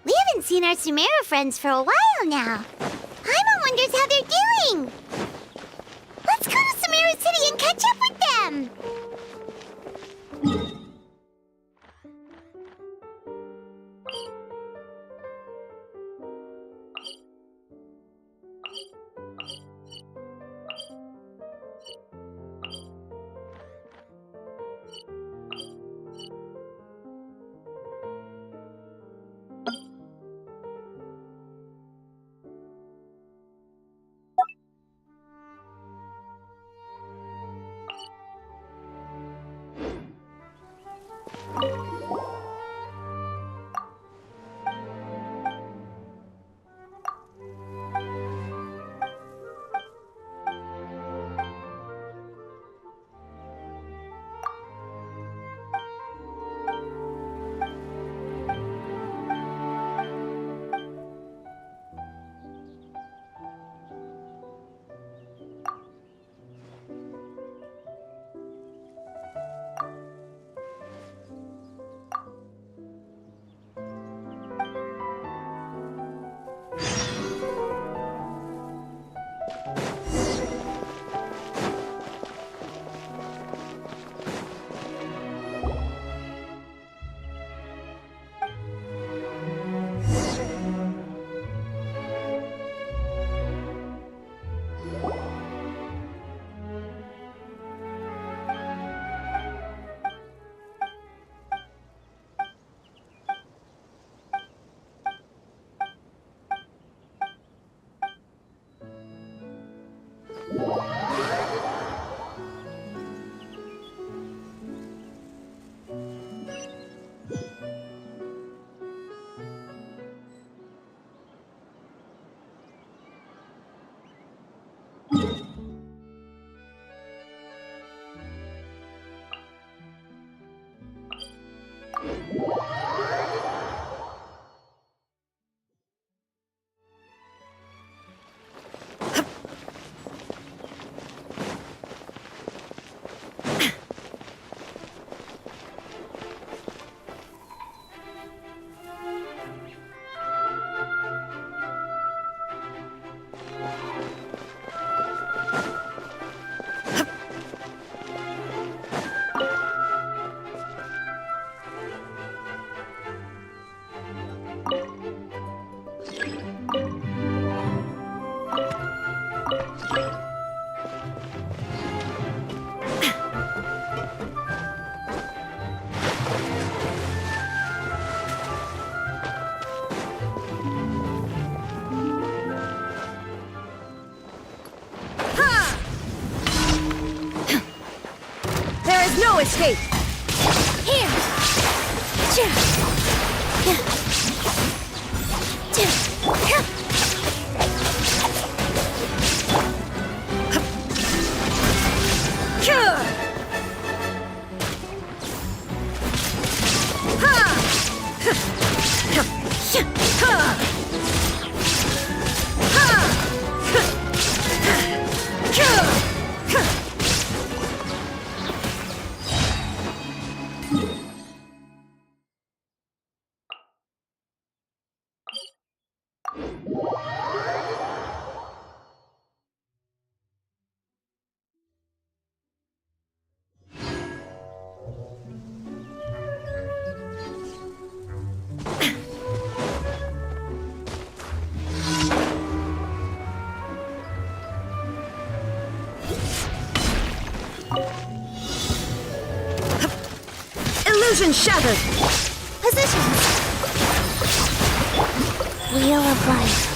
We haven't seen our Sumeru friends for a while now. Paimon wonders how they're doing. Let's go to Sumeru City and catch up with them. No escape! Here! Illusion shattered! Positions! Wheel of Life.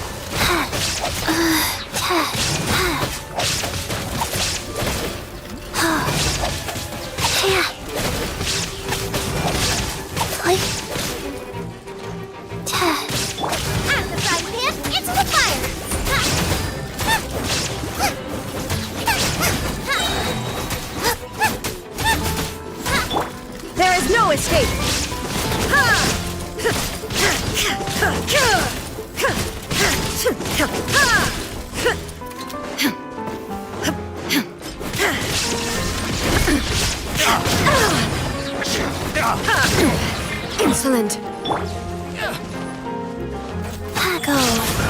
Out the frying pan, into the fire! There is no escape! Insolent. Pago.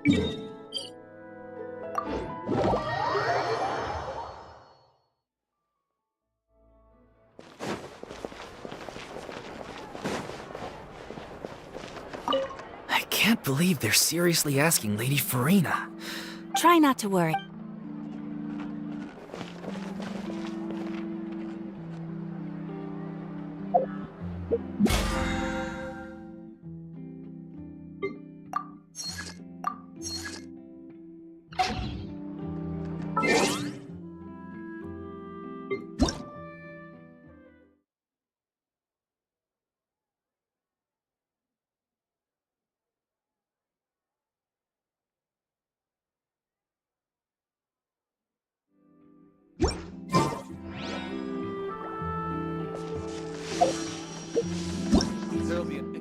I can't believe they're seriously asking Lady Farina. Try not to worry. There'll be a...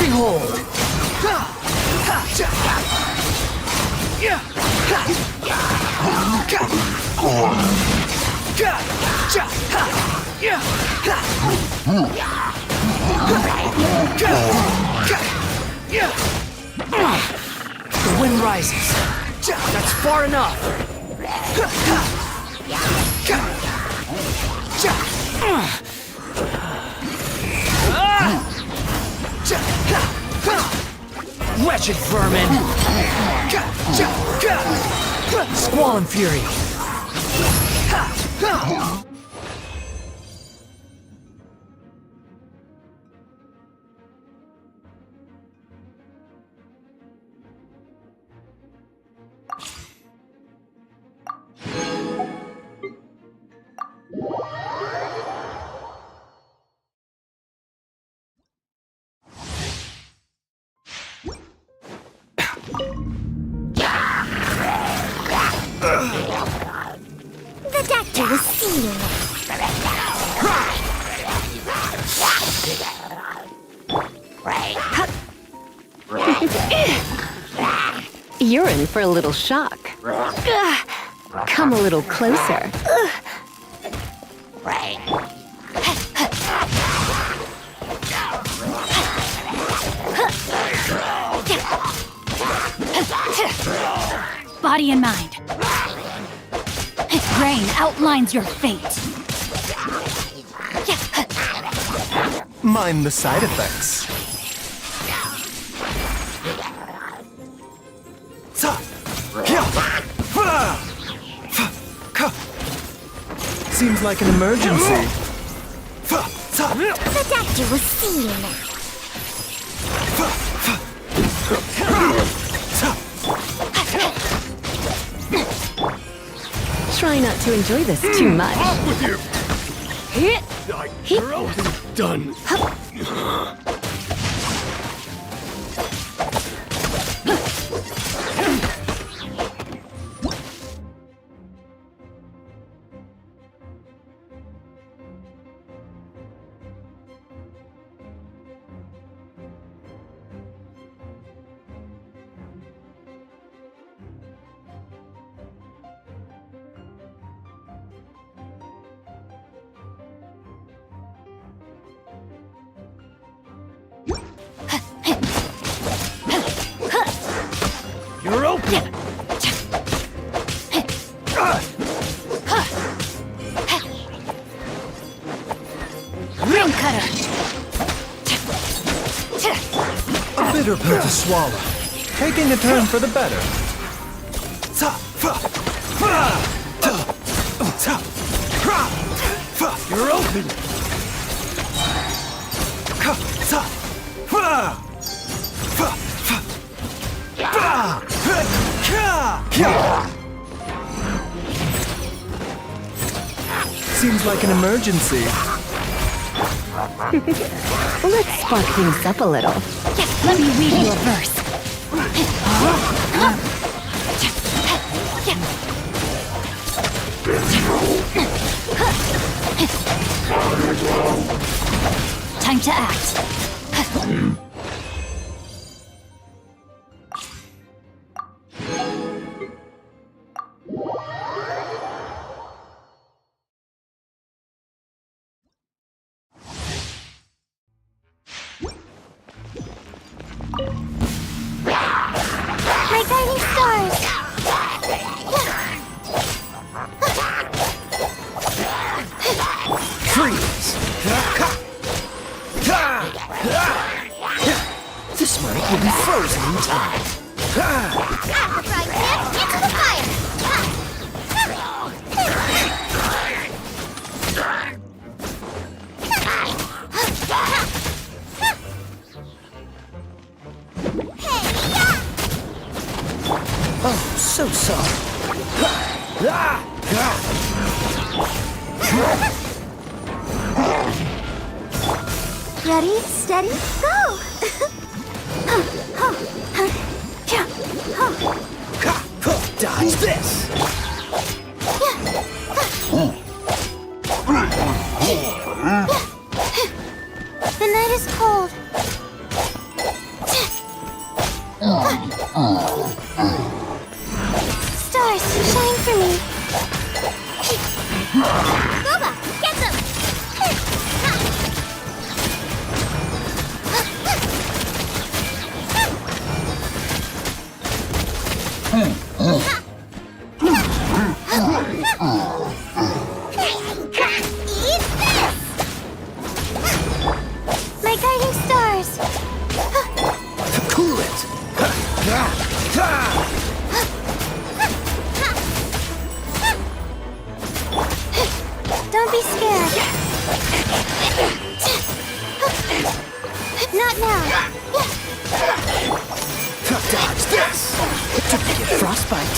Behold! The wind rises. That's far enough. wretched vermin! Squall and fury! The doctor will see you now. You're in for a little shock. Come a little closer. Body and mind. Rain outlines your fate. Mind the side effects. Seems like an emergency. The doctor will see you now. Try not to enjoy this too much. With you. Done. You're open! Ring cutter. A bitter pill to swallow. Taking a turn for the better. You're open! Seems like an emergency. Let's spark things up a little. Let me read you a verse. Time to act. My guiding stars. Freeze! This money will be frozen in time. After frying pan, into the fire. Oh, so soft. Ready, steady, go! Dodge this! The night is cold. Stars, shine for me. Boba, get them! Eat this! My guiding stars. Cool it! Don't be scared. Not now. Dodge this! Don't get frostbite.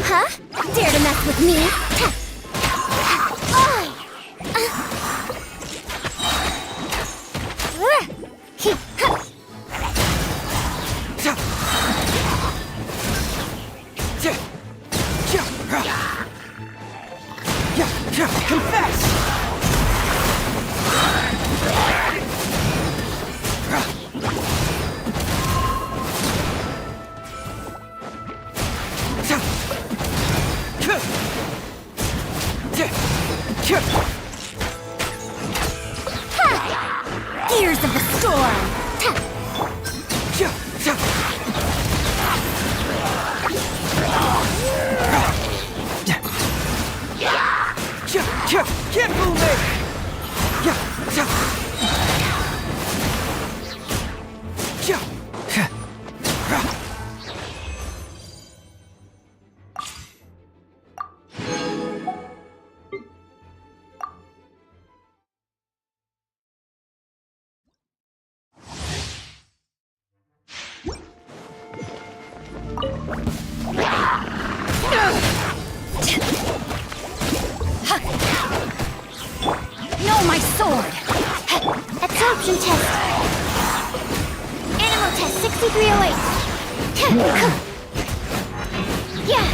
Huh? Dare to mess with me? Confess! Gears of the storm! Can't fool me! No, my sword! Absorption test. Animal test 6308. Yeah.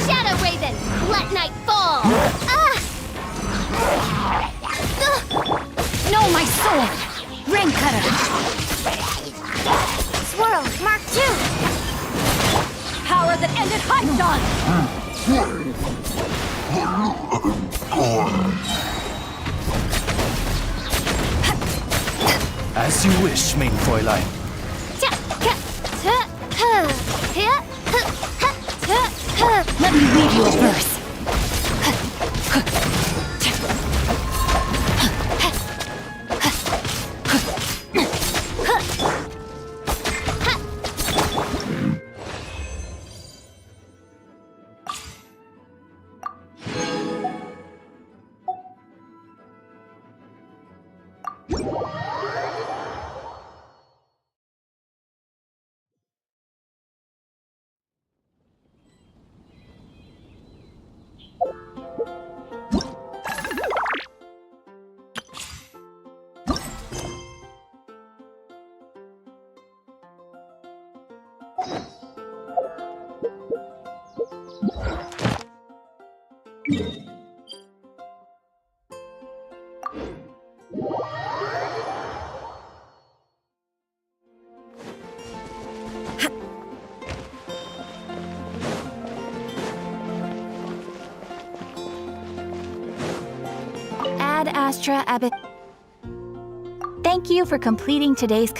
Shadow Raven, let night fall. No, my sword! Ring cutter! Swirl, Mark 2. Power that ended Hydon! As you wish, main Fräulein. Let me read you a verse. Ad Astra Abbot. Thank you for completing today's.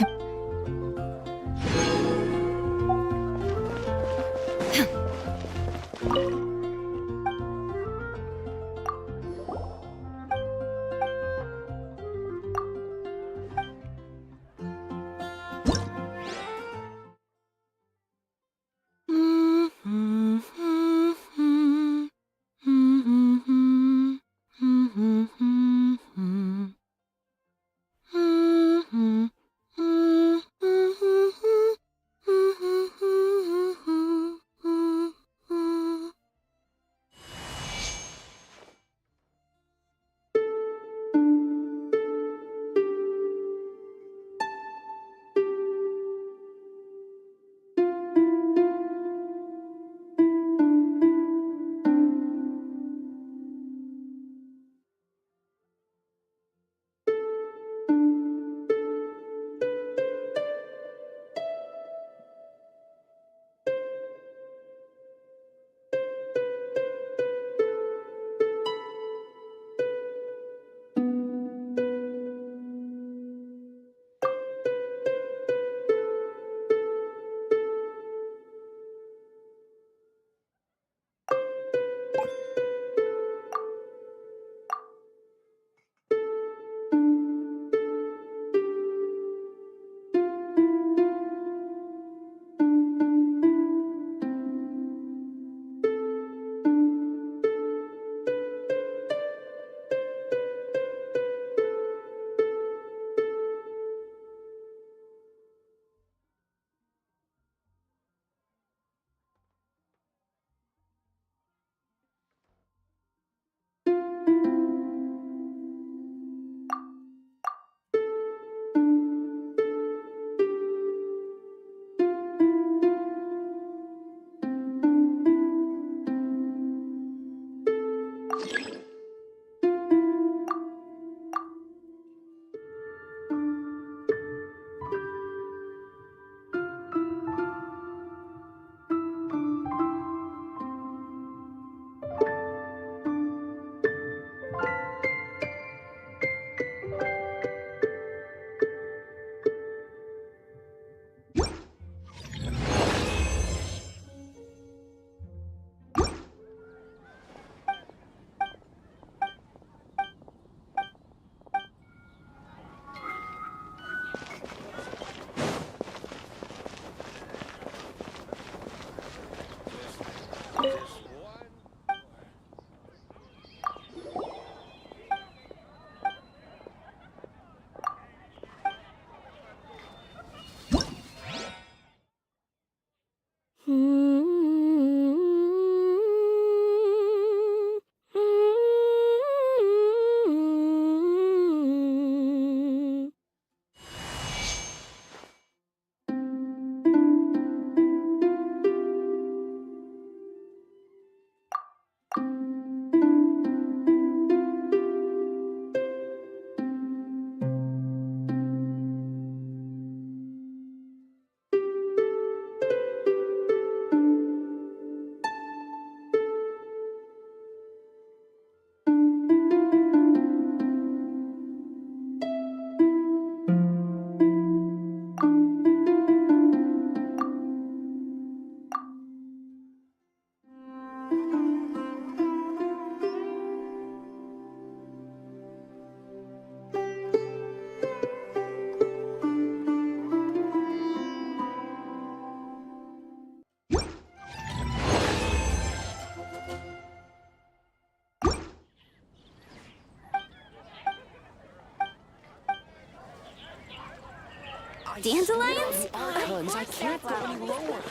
Dandelions? Icons, I can't go any lower.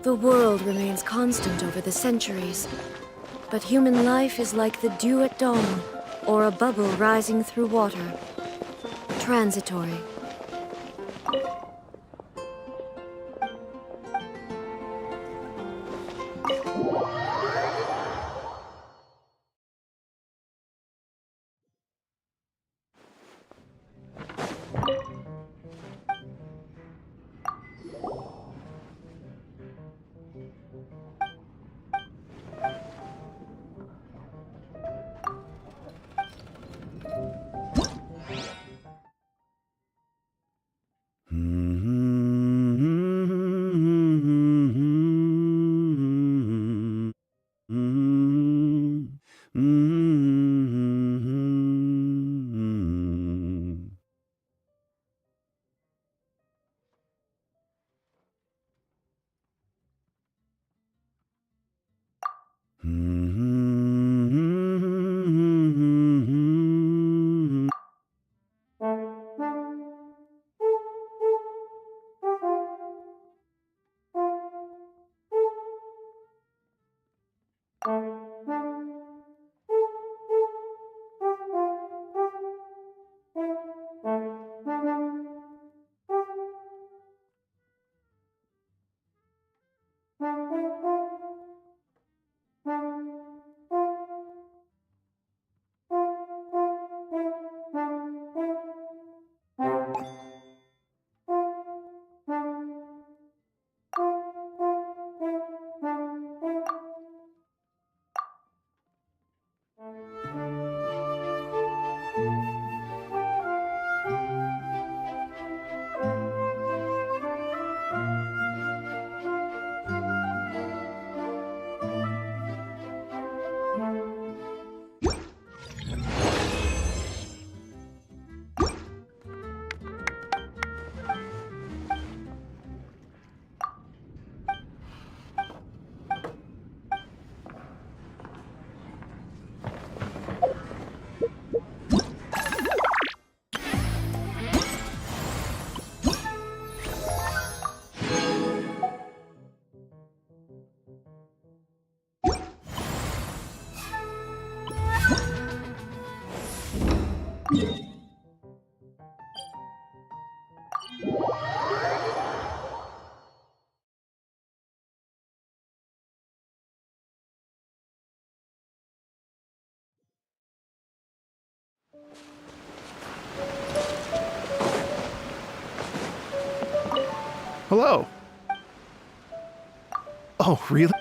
The world remains constant over the centuries, but human life is like the dew at dawn, or a bubble rising through water. Transitory. Hello. Oh, really?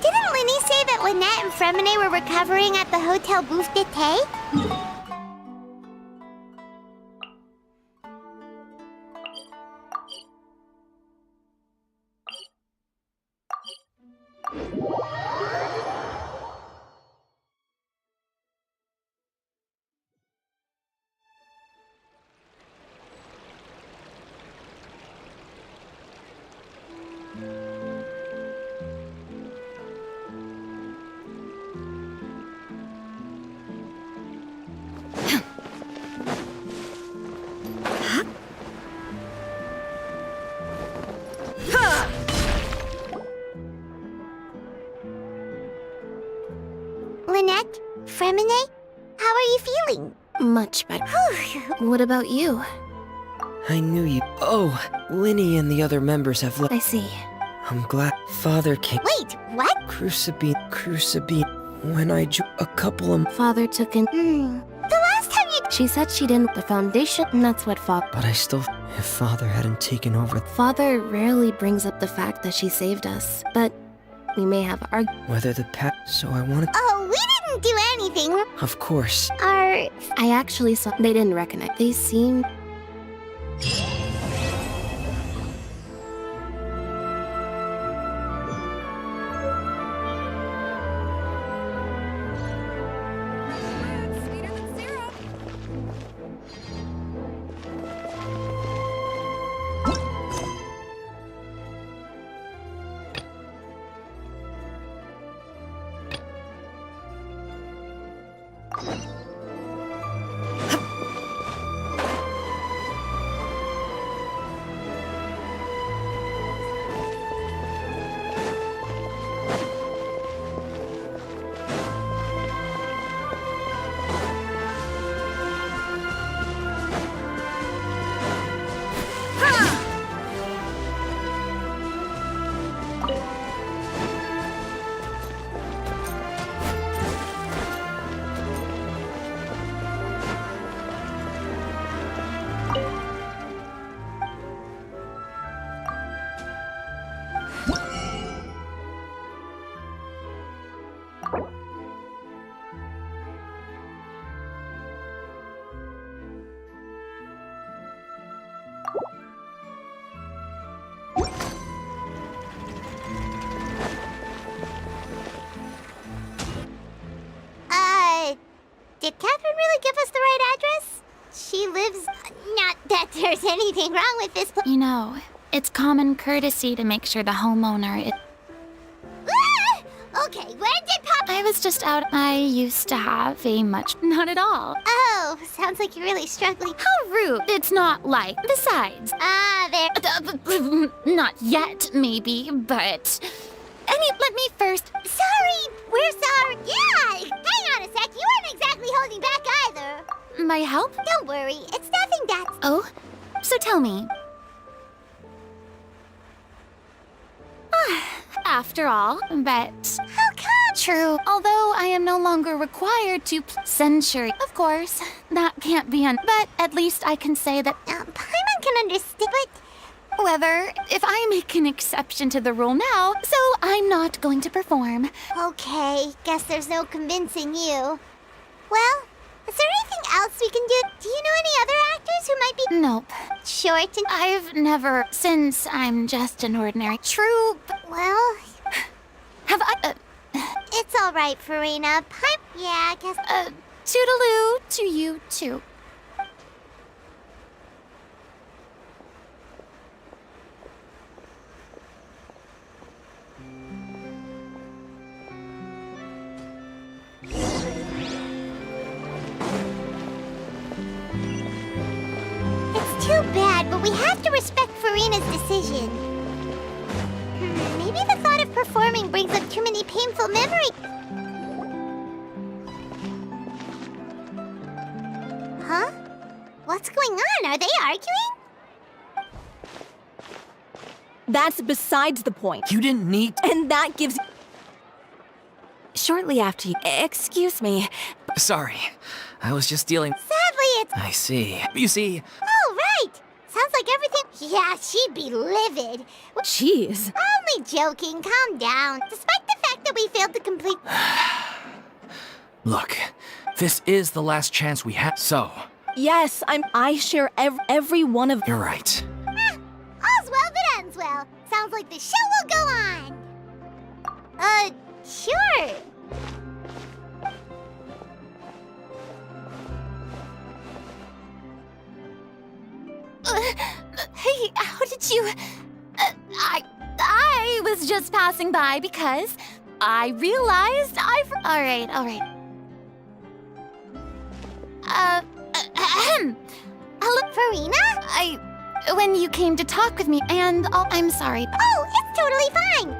Didn't Lyney say that Lynette and Fremine were recovering at the Hotel Bouffe d'été? Lynette? Fremine? How are you feeling? Much better. What about you? I knew you. Oh, Lyney and the other members have left. I see. I'm glad Father came. Wait, what? Crucibine. When I a couple of. Father took in. The last time you... She said she didn't. The foundation, and that's what Father. But I still. If Father hadn't taken over. Father rarely brings up the fact that she saved us, but we may have argued. Whether the past. So I wanted. Oh, we didn't do anything. Of course. Our... I actually saw. They didn't recognize. They seemed. Did Catherine really give us the right address? She lives... Not that there's anything wrong with this place. You know, it's common courtesy to make sure the homeowner is... Ah! Okay, when did Pop... I was just out. I used to have a much... Not at all. Oh, sounds like you're really struggling. How rude. It's not like... Besides... there... Not yet, maybe, but... let me first... Sorry! We're sorry! Yeah! Hang on a sec, you weren't exactly holding back either. My help? Don't worry, it's nothing that's... Oh? So tell me. After all, but... How come? True. Although I am no longer required to... Century. Of course. That can't be But at least I can say that... Paimon can understand, but... However, if I make an exception to the rule now, so I'm not going to perform. Okay, guess there's no convincing you. Well, is there anything else we can do? Do you know any other actors who might be... Nope. Short and... I've never... Since I'm just an ordinary... True, but... Well... Have I... It's all right, Farina. Yeah, I guess... Toodaloo to you, too. but we have to respect Farina's decision. Maybe the thought of performing brings up too many painful memories. Huh? What's going on? Are they arguing? That's besides the point. You didn't need. And that gives... Shortly after you... Excuse me. Sorry. I was just dealing. Sadly, it's... I see. You see. Oh, right! Sounds like everything... Yeah, she'd be livid. Jeez. Only joking. Calm down. Despite the fact that we failed to complete... Look, this is the last chance we have, so... Yes, I share every one of... You're right. All's well that ends well. Sounds like the show will go on. Sure. Hey, how did you... I was just passing by because I realized Alright. Hello, Farina? When you came to talk with me, and I'm sorry. Oh, it's totally fine.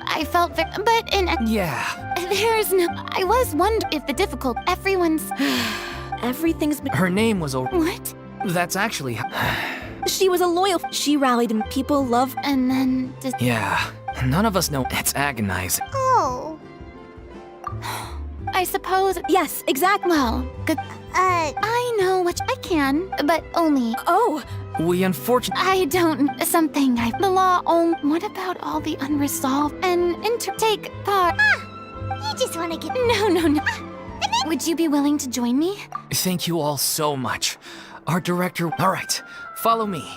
I felt but Yeah. there's no... I was wondering if the difficult... Everyone's... Everything's been... Her name was a... What? That's actually... She was a loyal... She rallied and people love... And then... Yeah. None of us know. It's agonizing. Oh. I suppose... Yes, exactly. Well, good... I know what I can, but only... Oh! We unfortunately... I don't... Something The law only... What about all the unresolved and take part... You just want to get... No. Would you be willing to join me? Thank you all so much. Our director... All right, follow me.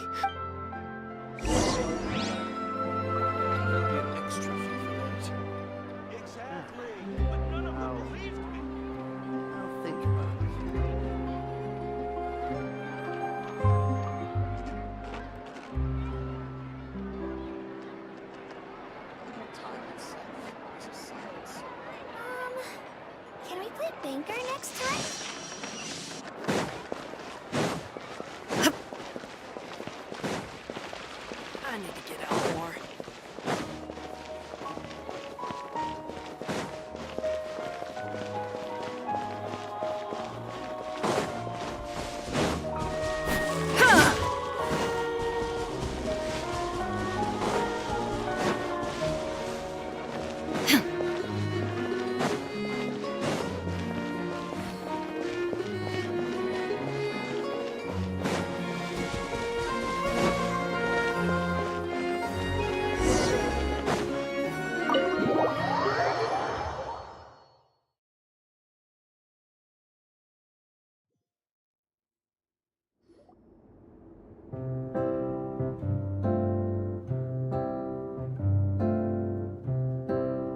Can we play Banker next time? I need to get out more.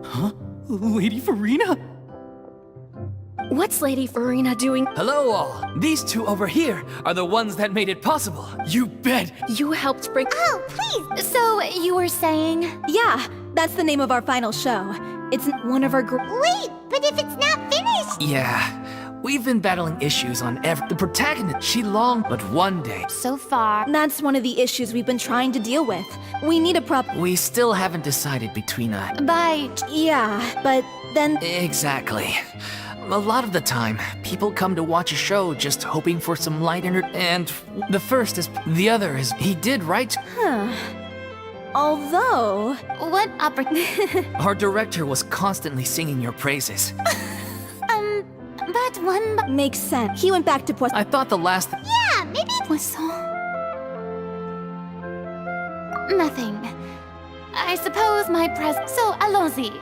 Huh? Lady Farina? What's Lady Farina doing? Hello all. These two over here are the ones that made it possible. You bet. You helped bring... Oh, please! So, you were saying... Yeah, that's the name of our final show. It's one of our Wait, but if it's not finished... Yeah. We've been battling issues on the protagonist. She long, but one day... So far... That's one of the issues we've been trying to deal with. We need a We still haven't decided between Yeah, but then... Exactly. A lot of the time, people come to watch a show just hoping for some light and the first is... The other is... He did right. Although... What Our director was constantly singing your praises. But one... Makes sense. He went back to I thought the last... Yeah, maybe it was so... Nothing. I suppose my So, allons-y.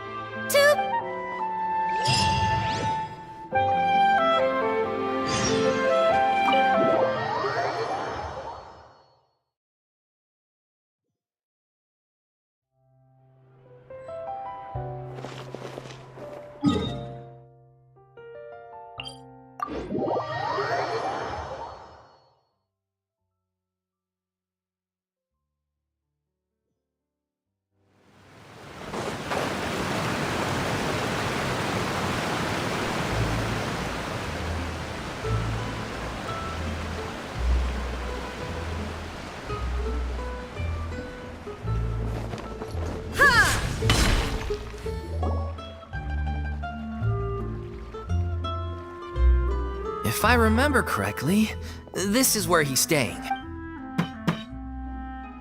If I remember correctly, this is where he's staying.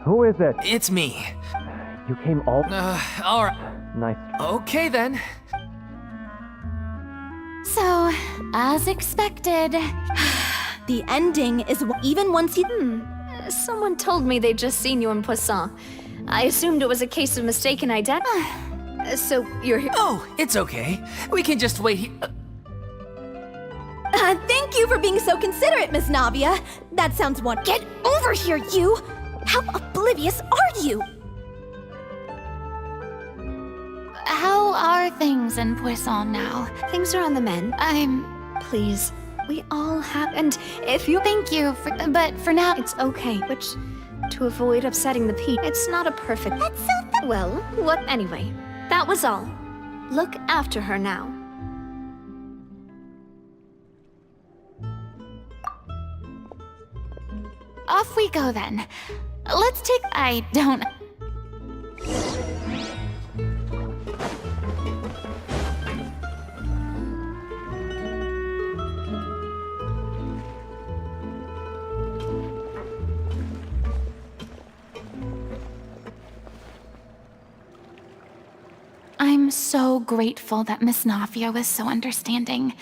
Who is it? It's me. You came all... Alright. Nice. Okay then. So, as expected. The ending is even once he. Someone told me they'd just seen you in Poisson. I assumed it was a case of mistaken identity. So, you're here. Oh, it's okay. We can just wait here. Thank you for being so considerate, Miss Navia. That sounds wonderful. Get over here, you! How oblivious are you? How are things in Poisson now? Things are on the mend. Please, we all have. And if you. Thank you for. But for now. It's okay. Which, to avoid upsetting the people, it's not a perfect. That's so Well, what anyway? That was all. Look after her now. Off we go then. Let's take. I don't. I'm so grateful that Miss Navia was so understanding.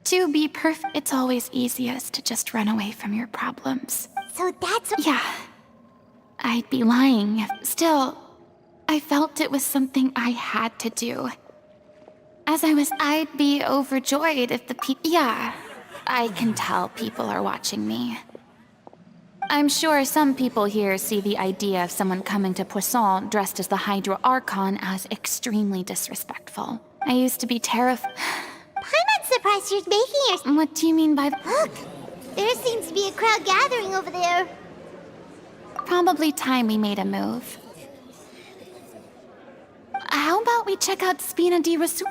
To be perfect, it's always easiest to just run away from your problems. So that's what... Yeah. I'd be lying if... Still, I felt it was something I had to do. I'd be overjoyed if the people... Yeah, I can tell people are watching me. I'm sure some people here see the idea of someone coming to Poisson dressed as the Hydro Archon as extremely disrespectful. I used to be terrified. I'm not surprised you're making your... What do you mean by... Look! There seems to be a crowd gathering over there. Probably time we made a move. How about we check out Spina di Rasu...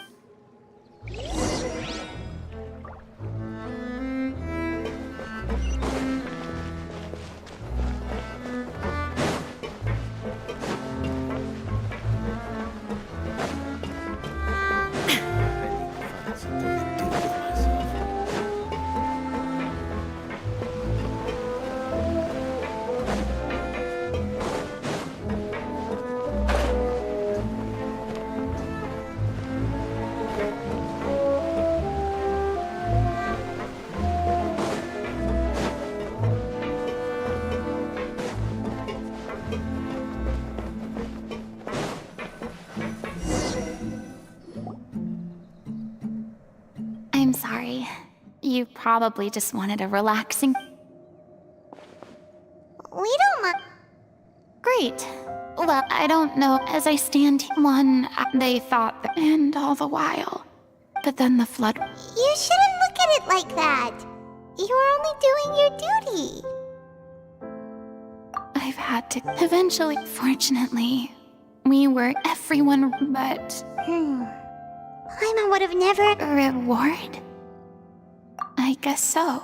I'm sorry. You probably just wanted a relaxing... We don't mind. Great. Well, I don't know. As I stand here, they thought that... And all the while. But then the flood... You shouldn't look at it like that. You were only doing your duty. I've had to... Eventually, fortunately, we were everyone, but... Paimon would have never... Reward? I guess so.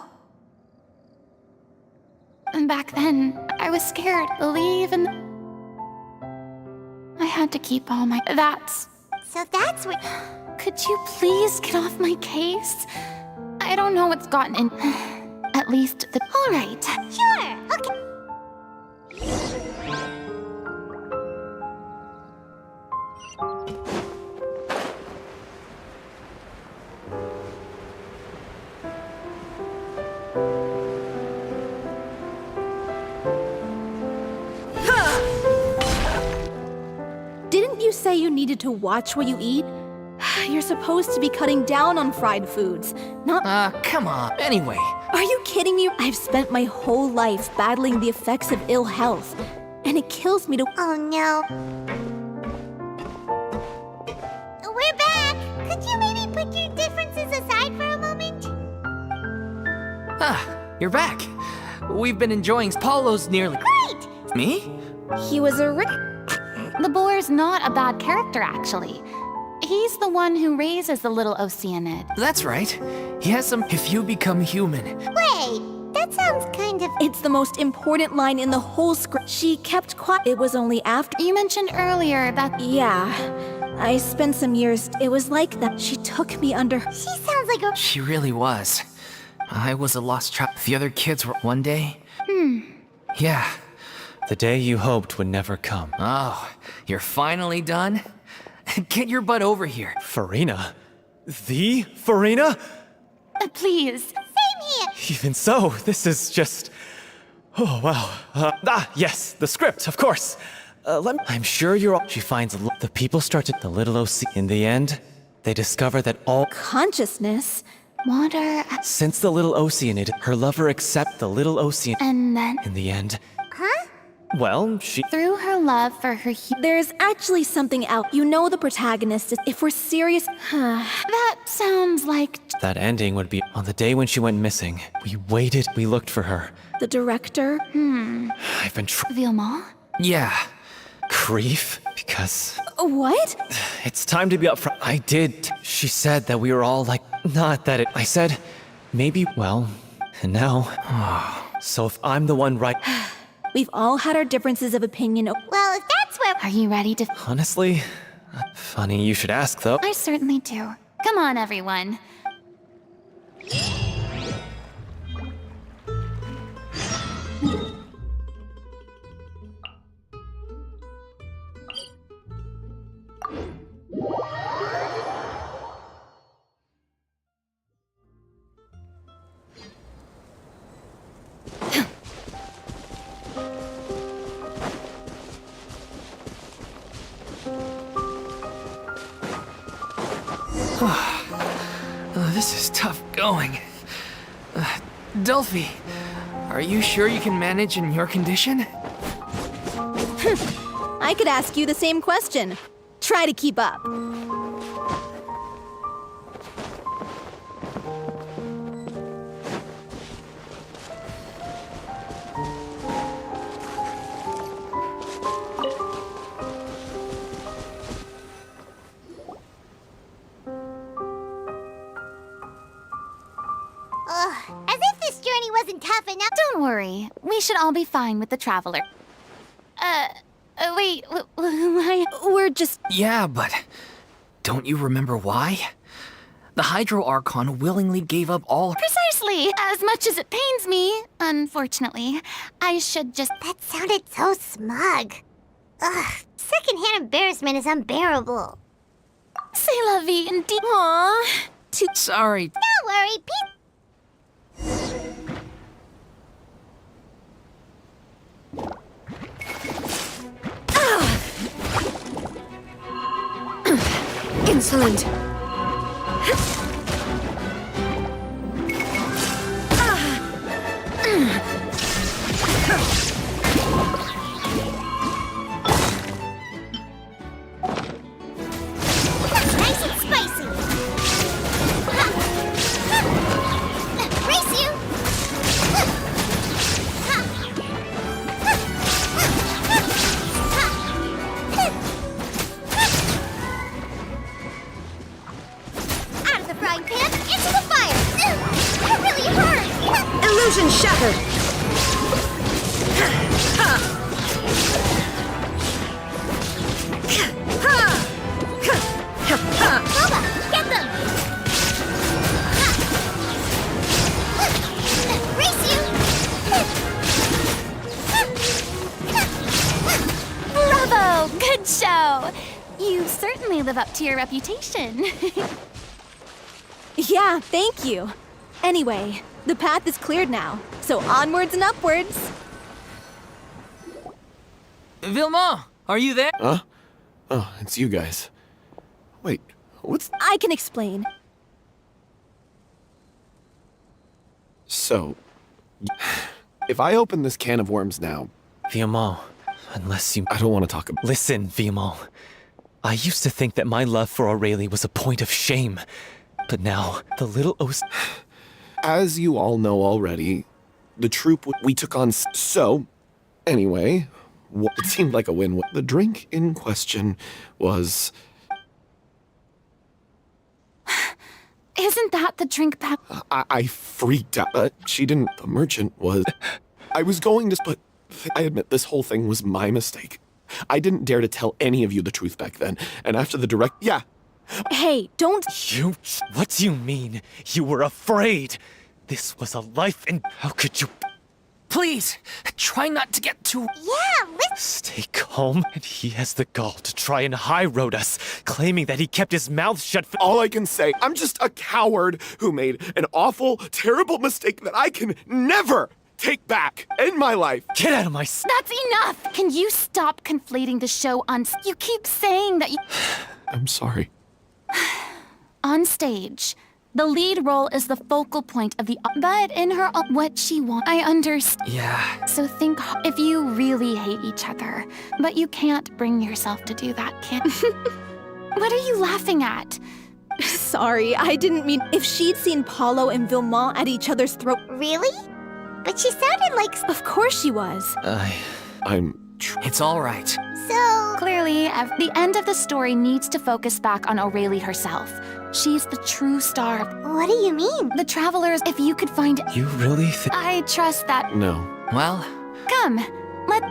And back then, I was scared, believe in... I had to keep all my... So that's what... Could you please get off my case? I don't know what's gotten in... At least the... All right. Sure, okay. Didn't you say you needed to watch what you eat? You're supposed to be cutting down on fried foods, not... Come on. Anyway. Are you kidding me? I've spent my whole life battling the effects of ill health, and it kills me to... Oh no. We're back! Could you maybe put your differences aside for a moment? You're back. We've been enjoying Paulo's nearly... Great! Me? He was a The boar's not a bad character, actually. He's the one who raises the little Oceanid. That's right. He has some... If you become human... Wait, that sounds kind of... It's the most important line in the whole script. She kept quiet. It was only after... You mentioned earlier that... Yeah. I spent some years... It was like that. She took me under... She sounds like a... She really was. I was a lost child. The other kids were one day. Yeah. The day you hoped would never come. Oh, you're finally done? Get your butt over here. Farina? The Farina? Please. Same here. Even so, this is just... Oh, wow. Yes, the script, of course. I'm sure you're all... She finds the people start to... The little OC... In the end, they discover that all... Consciousness? Water. Since the little Oceanid, her lover accept the little Ocean... And then, In the end... Huh? Well, she... through her love for her There's actually something out. You know the protagonist is... If we're serious... that sounds like... That ending would be on the day when she went missing. We waited, we looked for her. The director? I've been Vilma? Yeah. Grief? Because... What? It's time to be upfront. I did. She said that we were all like... Not that it... I said... Maybe... Well... And now... So if I'm the one right... We've all had our differences of opinion. Well, if that's where... Are you ready to... Honestly... Funny you should ask, though. I certainly do. Come on, everyone. This is tough going. Delphi, are you sure you can manage in your condition? I could ask you the same question. Try to keep up. As if this journey wasn't tough enough. Don't worry. We should all be fine with the traveler. Wait, why? We're just... Yeah, but don't you remember why? The Hydro Archon willingly gave up all... Precisely! As much as it pains me, unfortunately, I should just... That sounded so smug. Ugh, secondhand embarrassment is unbearable. C'est la vie, indeed. Aww. Sorry. Don't worry, Pete. Insolent. Nice and spicy. Race you. Out of the frying pan, into the fire. That really hurt. Illusion shattered. Boba, get them. Race you. Bravo! Good show! You certainly live up to your reputation. Yeah, thank you. Anyway, the path is cleared now, so onwards and upwards. Vilma, are you there? Huh? Oh, it's you guys. Wait, what's... I can explain. So... If I open this can of worms now... Viamal, unless you... I don't want to talk about... Listen, Viamal. I used to think that my love for Aurelie was a point of shame. But now, the little As you all know already, the troop we took on... So, anyway, it seemed like a win. The drink in question was... Isn't that the drink pack? I freaked out. She didn't... The merchant was... I was going to... But I admit, this whole thing was my mistake. I didn't dare to tell any of you the truth back then. And after the direct... Yeah. Hey, don't... You... What do you mean? You were afraid? This was a life, and how could you? Please, try not to get too... Yeah, listen. Stay calm. And he has the gall to try and high road us, claiming that he kept his mouth shut for... All I can say, I'm just a coward who made an awful, terrible mistake that I can never take back in my life. Get out of my... That's enough! Can you stop conflating the show on... You keep saying that you... I'm sorry. On stage, the lead role is the focal point of the... But in her... What she wants... I understand. Yeah. So think if you really hate each other, but you can't bring yourself to do that, can... What are you laughing at? Sorry, I didn't mean if she'd seen Paulo and Vilmont at each other's throat. Really? But she sounded like... Of course she was. It's all right. So... Clearly, the end of the story needs to focus back on Aurelie herself. She's the true star. What do you mean? The Travelers, if you could find... You really think... I trust that... No. Well, Come, let...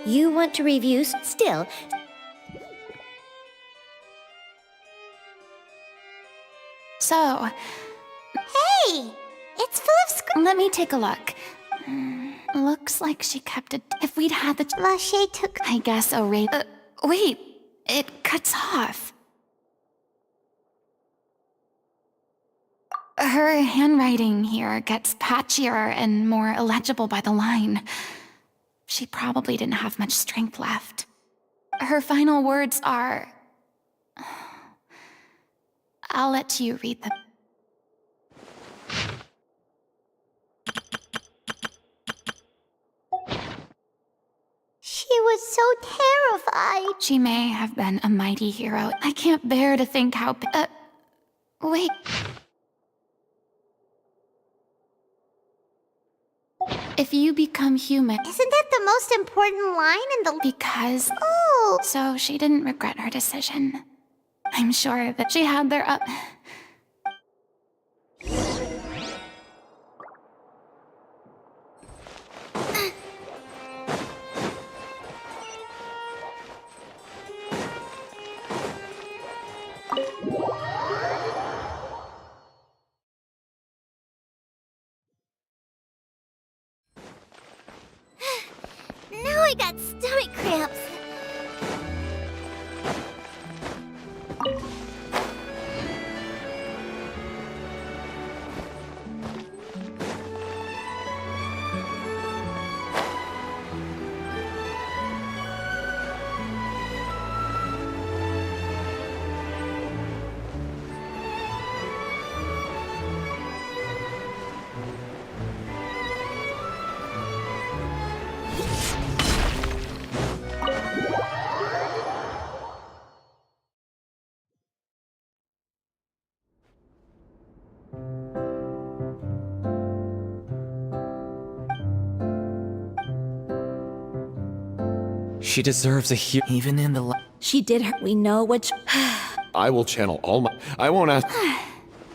You want to review still? So, Hey! It's full of let me take a look. Looks like she kept it. If we'd had the... Lachey took... I guess Aurelie... wait, it cuts off. Her handwriting here gets patchier and more illegible by the line. She probably didn't have much strength left. Her final words are... I'll let you read them. She was so terrified. She may have been a mighty hero. I can't bear to think how... wait... If you become human... Isn't that the most important line in the... Because... Oh! So she didn't regret her decision. I'm sure that she had their Now I got stomach cramps. She deserves a hero. Even in the... She did her. We know what. I will channel all my... I won't ask...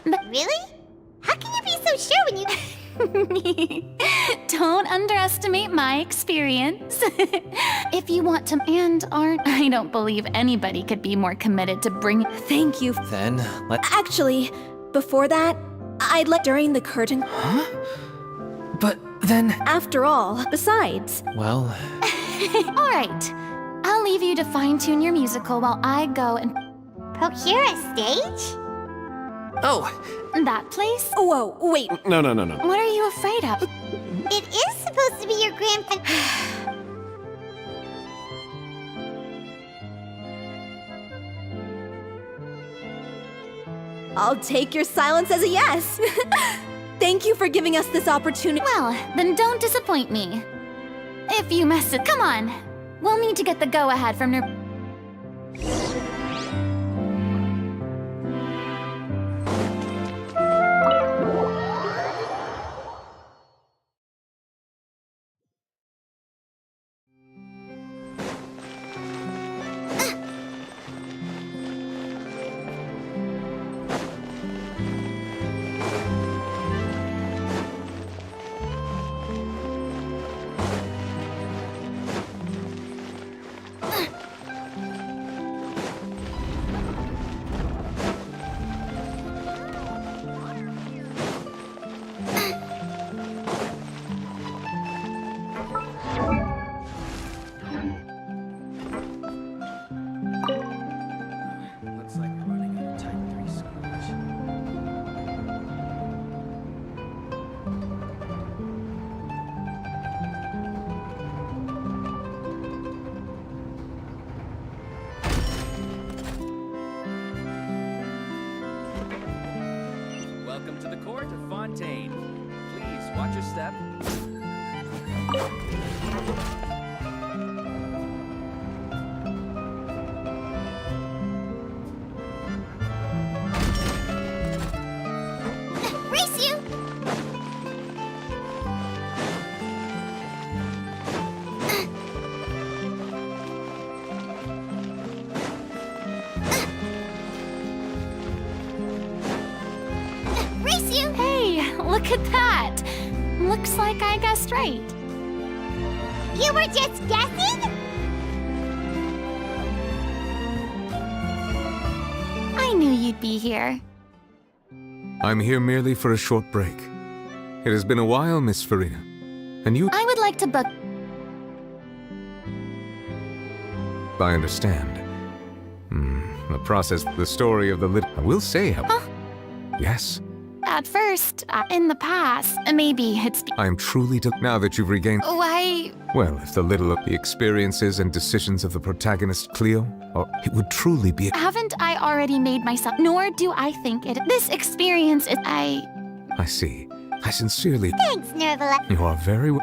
Really? How can you be so sure when you... Don't underestimate my experience. If you want to and aren't, I don't believe anybody could be more committed to bring... Thank you. Then, Actually, before that, I'd like during the curtain. Huh? But then... After all, besides. well... All right. I'll leave you to fine-tune your musical while I go and... Procure a stage? Oh, That place? Whoa, wait. No. What are you afraid of? It is supposed to be your grandpa. I'll take your silence as a yes. Thank you for giving us this opportunity. Well, then don't disappoint me. If you mess it, come on. We'll need to get the go-ahead from Ner- Looks like we're running out of Type 3 scores. Welcome to the court of Fontaine. Please watch your step. Race you! Race you! Hey, look at that. Looks like I guessed right. You were just guessing? I knew you'd be here. I'm here merely for a short break. It has been a while, Miss Farina. And you... I would like to book... I understand. The process, the story of the I will say, Huh? Yes, At first, in the past, maybe it's... I am truly now that you've regained... Why... Well, if the little of the experiences and decisions of the protagonist, Cleo, or it would truly be... Haven't I already made myself... Nor do I think it... This experience is... I see. I sincerely... Thanks, Nervala. You are very...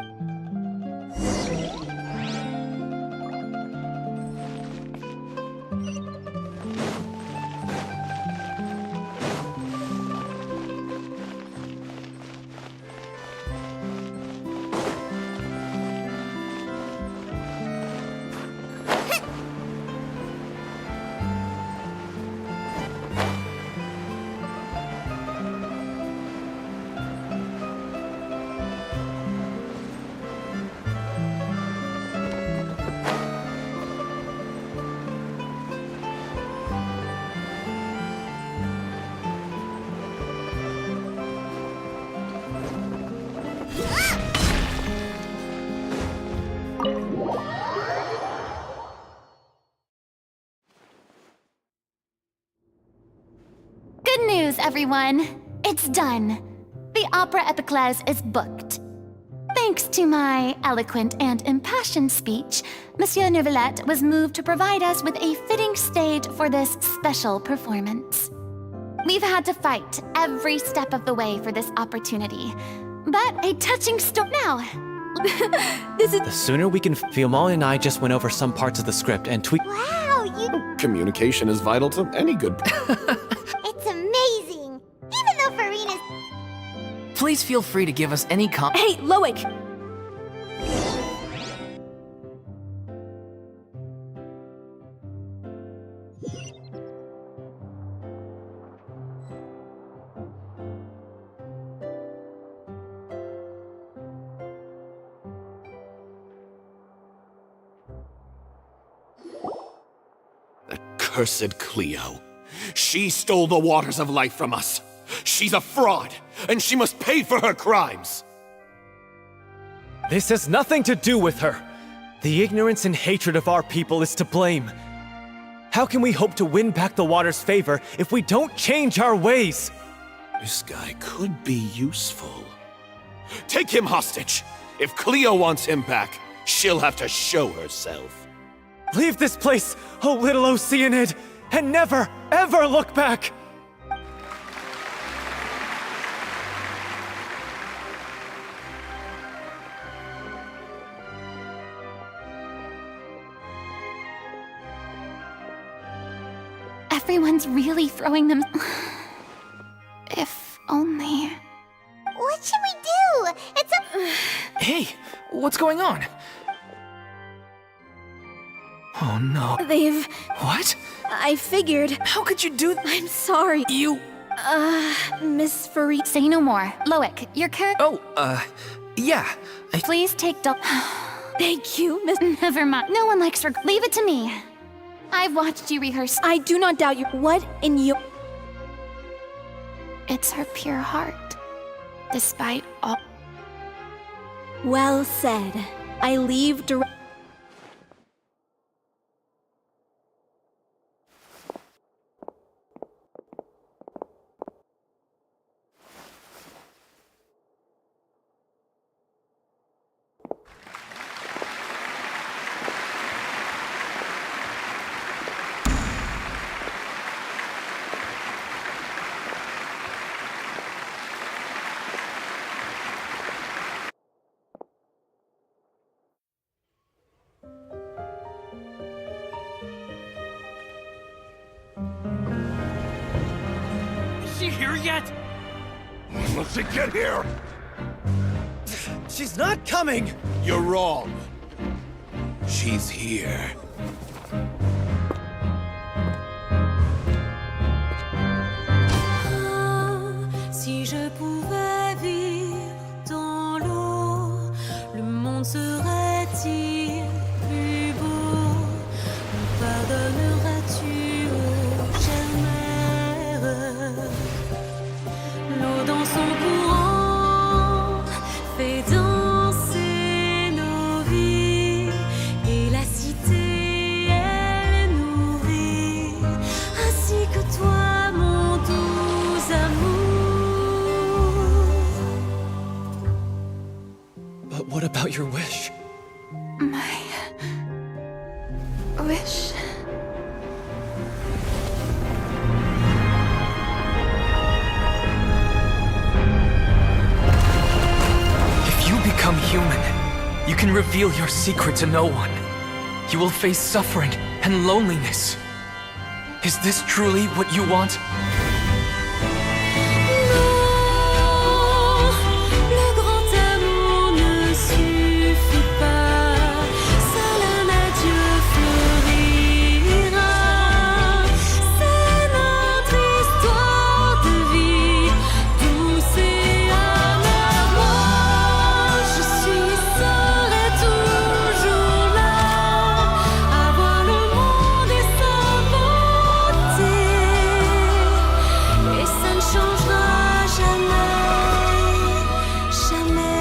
Good news, everyone. It's done. The Opera Epiclese is booked. Thanks to my eloquent and impassioned speech, Monsieur Neuvillette was moved to provide us with a fitting stage for this special performance. We've had to fight every step of the way for this opportunity, but a touching story now. The sooner we can... Fiamma and I just went over some parts of the script and tweaked... Wow, you... Communication is vital to any good... It's amazing! Even though Farina's... please feel free to give us any Hey, Loic! Cursed Cleo. She stole the waters of life from us. She's a fraud, and she must pay for her crimes. This has nothing to do with her. The ignorance and hatred of our people is to blame. How can we hope to win back the water's favor if we don't change our ways? This guy could be useful. Take him hostage! If Cleo wants him back, she'll have to show herself. Leave this place, oh little Oceanid, and never, ever look back! Everyone's really throwing them. If only. What should we do? It's a. Hey, what's going on? Oh no. They've. What? I figured. How could you do that? I'm sorry. You. Miss Farina. Say no more. Loic, your character. Oh, yeah. Please take Thank you, Miss. Never mind. No one likes her. Leave it to me. I've watched you rehearse. I do not doubt you. What in your. It's her pure heart. Despite all. Well said. I leave direct. Is she here yet? Let's get here! She's not coming! You're wrong. She's here. Si je pouvais vivre dans l'eau, le monde serait-il plus beau? Me pardonneras-tu, ô chère mère? L'eau dans son courant fait danser nos vies, et la cité elle est nourrie, ainsi que toi, mon doux amour. But what about your wish? My wish. If you become human, you can reveal your secret to no one. You will face suffering and loneliness. Is this truly what you want? Le grand amour ne suffit pas, seul un adieu fleurira. C'est notre histoire de vie, douce et amère. Moi, je suis, serai toujours là, à voir le monde et sa beauté, et ça ne changera jamais, jamais.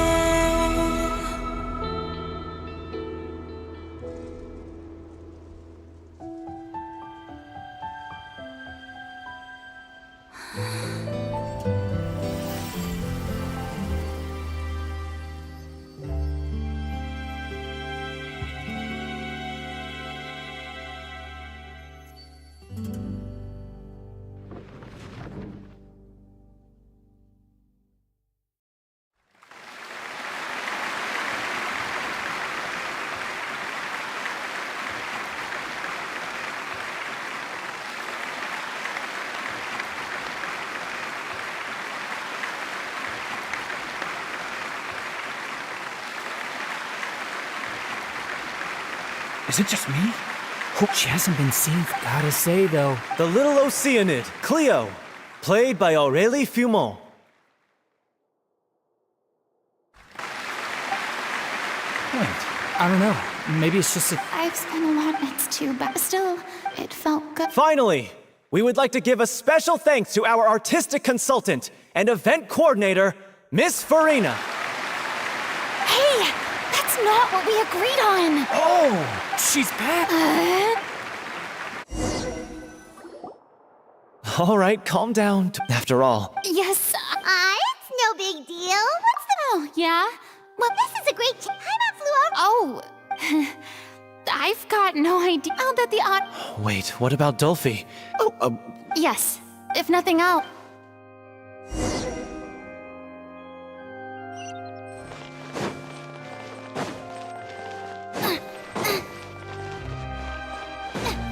Is it just me? She hasn't been seen. Gotta say, though. The little Oceanid, Cleo, played by Aurélie Fumont. Wait, I don't know. Maybe it's just a... I've spent a lot. It's too bad. Still, it felt good. Finally, we would like to give a special thanks to our artistic consultant and event coordinator, Miss Farina. Hey! That's not what we agreed on! Oh! She's back! All right, calm down. After all, Yes. It's no big deal. What's the... Oh, yeah? Well, this is a great... Paimon flew over... Oh. I've got no idea. I'll bet the odd. wait, what about Dolphy? Oh, Yes. If nothing else.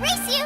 Race you!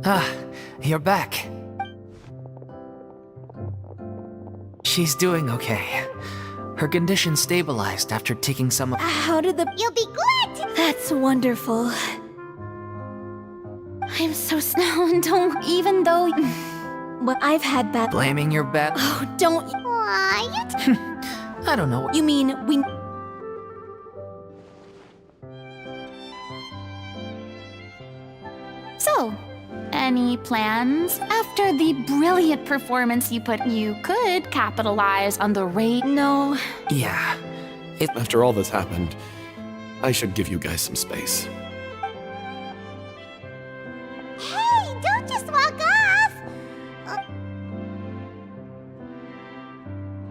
Ah, you're back. She's doing okay. Her condition stabilized after taking some. How did the... You'll be glad to... That's wonderful. I'm so snow, don't. Even though. Well, I've had bad... Blaming your bad. Oh, don't... Aw, you... I don't know. You mean we... So, any plans? After the brilliant performance you put, you could capitalize on the rate. No. Yeah. after all that's happened, I should give you guys some space. Hey, don't just walk off!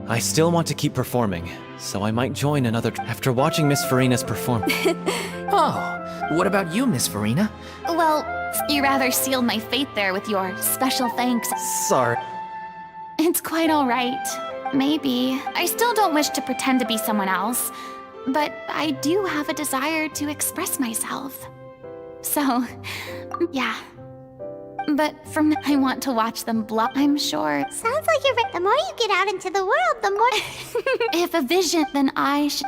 I still want to keep performing, so I might join another after watching Miss Farina's perform. Oh, what about you, Miss Farina? Well, you rather sealed my fate there with your special thanks. Sorry. It's quite all right. Maybe. I still don't wish to pretend to be someone else, but I do have a desire to express myself. So, yeah. But from now, I want to watch them bluff, I'm sure. Sounds like you're right. The more you get out into the world, the more... If a vision, then I should...